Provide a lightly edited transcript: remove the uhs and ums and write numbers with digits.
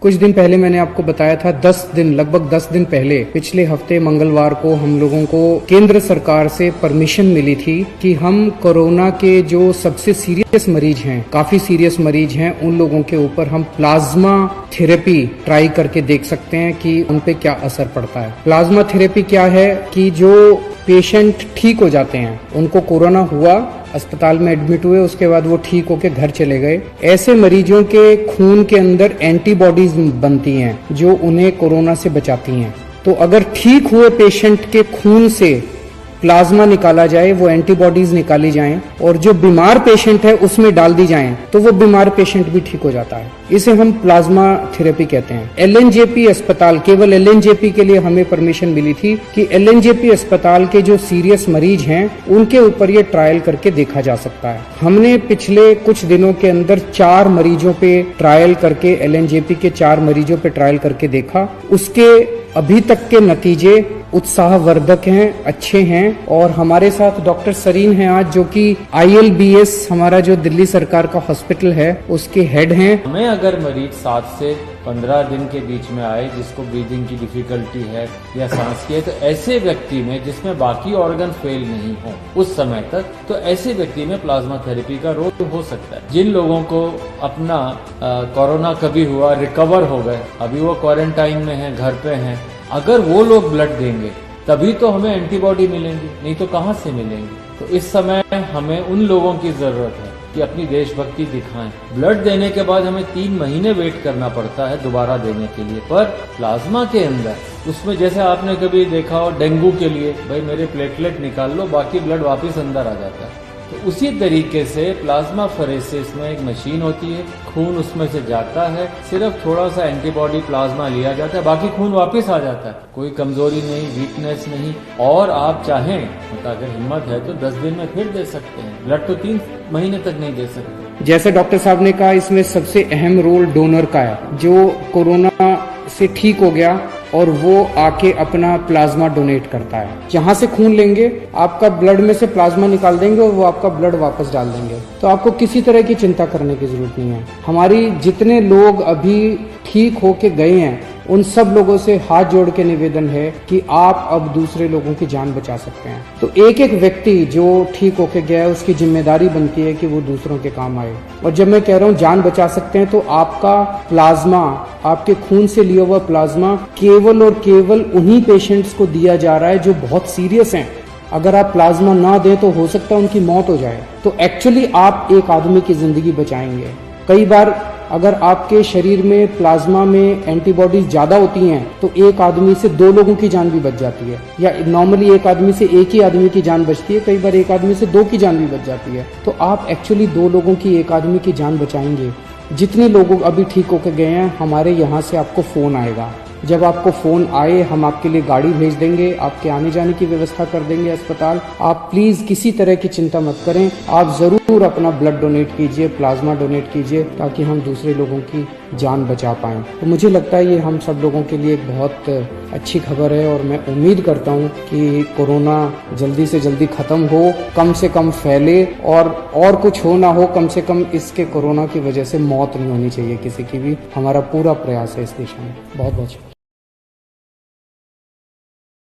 कुछ दिन पहले मैंने आपको बताया था, लगभग 10 दिन पहले पिछले हफ्ते मंगलवार को हम लोगों को केंद्र सरकार से परमिशन मिली थी कि हम कोरोना के जो सबसे सीरियस मरीज हैं, काफी सीरियस मरीज हैं, उन लोगों के ऊपर हम प्लाज्मा थेरेपी ट्राई करके देख सकते हैं कि उन पे क्या असर पड़ता है। प्लाज्मा थेरेपी क्या है कि जो पेशेंट ठीक हो जाते हैं, उनको कोरोना हुआ, अस्पताल में एडमिट हुए, उसके बाद वो ठीक होके घर चले गए, ऐसे मरीजों के खून के अंदर एंटीबॉडीज बनती हैं जो उन्हें कोरोना से बचाती हैं। तो अगर ठीक हुए पेशेंट के खून से प्लाज्मा निकाला जाए, वो एंटीबॉडीज निकाली जाएं और जो बीमार पेशेंट है उसमें डाल दी जाएं, तो वो बीमार पेशेंट भी ठीक हो जाता है। इसे हम प्लाज्मा थेरेपी कहते हैं। एलएनजेपी अस्पताल, केवल एलएनजेपी के लिए हमें परमिशन मिली थी कि एलएनजेपी अस्पताल के जो सीरियस मरीज हैं उनके ऊपर ये ट्रायल करके देखा जा सकता है। हमने पिछले कुछ दिनों के अंदर 4 मरीजों पे ट्रायल करके, एलएनजेपी के 4 मरीजों पे ट्रायल करके देखा। उसके अभी तक के नतीजे उत्साहवर्धक हैं, अच्छे हैं। और हमारे साथ डॉक्टर सरीन हैं आज, जो कि ILBS हमारा जो दिल्ली सरकार का हॉस्पिटल है उसके हेड हैं। हमें अगर मरीज 7 से 15 दिन के बीच में आए जिसको ब्रीदिंग की डिफिकल्टी है या सांस की है, तो ऐसे व्यक्ति में जिसमें बाकी ऑर्गन फेल नहीं हो उस समय तक, तो ऐसे व्यक्ति में प्लाज्मा थेरेपी का रोल हो सकता है। जिन लोगों को अपना कोरोना कभी हुआ, रिकवर हो गए, अभी वो क्वारंटाइन में हैं, घर पे हैं, अगर वो लोग ब्लड देंगे तभी तो हमें एंटीबॉडी मिलेंगी, नहीं तो कहाँ से मिलेंगी। तो इस समय हमें उन लोगों की जरूरत है कि अपनी देशभक्ति दिखाएं। ब्लड देने के बाद हमें 3 महीने वेट करना पड़ता है दोबारा देने के लिए, पर प्लाज्मा के अंदर उसमें जैसे आपने कभी देखा हो डेंगू के लिए, भाई मेरे प्लेटलेट निकाल लो, बाकी ब्लड वापस अंदर आ जाता है। तो उसी तरीके से प्लाज्मा फरेसिस में एक मशीन होती है, खून उसमें से जाता है, सिर्फ थोड़ा सा एंटीबॉडी प्लाज्मा लिया जाता है, बाकी खून वापस आ जाता है। कोई कमजोरी नहीं, वीकनेस नहीं। और आप चाहें मतलब अगर हिम्मत है तो 10 दिन में फिर दे सकते हैं। ब्लड तो 3 महीने तक नहीं दे सकते। जैसे डॉक्टर साहब ने कहा, इसमें सबसे अहम रोल डोनर का है, जो कोरोना से ठीक हो गया और वो आके अपना प्लाज्मा डोनेट करता है। जहां से खून लेंगे, आपका ब्लड में से प्लाज्मा निकाल देंगे और वो आपका ब्लड वापस डाल देंगे। तो आपको किसी तरह की चिंता करने की जरूरत नहीं है। हमारी जितने लोग अभी ठीक होके गए हैं, उन सब लोगों से हाथ जोड़ के निवेदन है कि आप अब दूसरे लोगों की जान बचा सकते हैं। तो एक एक व्यक्ति जो ठीक होके गया है, उसकी जिम्मेदारी बनती है कि वो दूसरों के काम आए। और जब मैं कह रहा हूँ जान बचा सकते हैं, तो आपका प्लाज्मा, आपके खून से लिया हुआ प्लाज्मा केवल और केवल उन्हीं पेशेंट्स को दिया जा रहा है जो बहुत सीरियस हैं। अगर आप प्लाज्मा ना दें तो हो सकता है उनकी मौत हो जाए। तो एक्चुअली आप एक आदमी की जिंदगी बचाएंगे। कई बार अगर आपके शरीर में प्लाज्मा में एंटीबॉडीज ज्यादा होती हैं तो एक आदमी से 2 लोगों की जान भी बच जाती है, या नॉर्मली एक आदमी से एक ही आदमी की जान बचती है, कई बार एक आदमी से 2 की जान भी बच जाती है। तो आप एक्चुअली 2 लोगों की, एक आदमी की जान बचाएंगे। जितने लोग अभी ठीक होकर गए हैं, हमारे यहाँ से आपको फोन आएगा। जब आपको फोन आए, हम आपके लिए गाड़ी भेज देंगे, आपके आने जाने की व्यवस्था कर देंगे अस्पताल। आप प्लीज किसी तरह की चिंता मत करें। आप जरूर अपना ब्लड डोनेट कीजिए, प्लाज्मा डोनेट कीजिए, ताकि हम दूसरे लोगों की जान बचा पाएं। तो मुझे लगता है ये हम सब लोगों के लिए एक बहुत अच्छी खबर है और मैं उम्मीद करता हूं कि कोरोना जल्दी से जल्दी खत्म हो, कम से कम फैले और कुछ हो ना हो, कम से कम इसके कोरोना की वजह से मौत नहीं होनी चाहिए किसी की भी। हमारा पूरा प्रयास है इस दिशा में। बहुत बहुत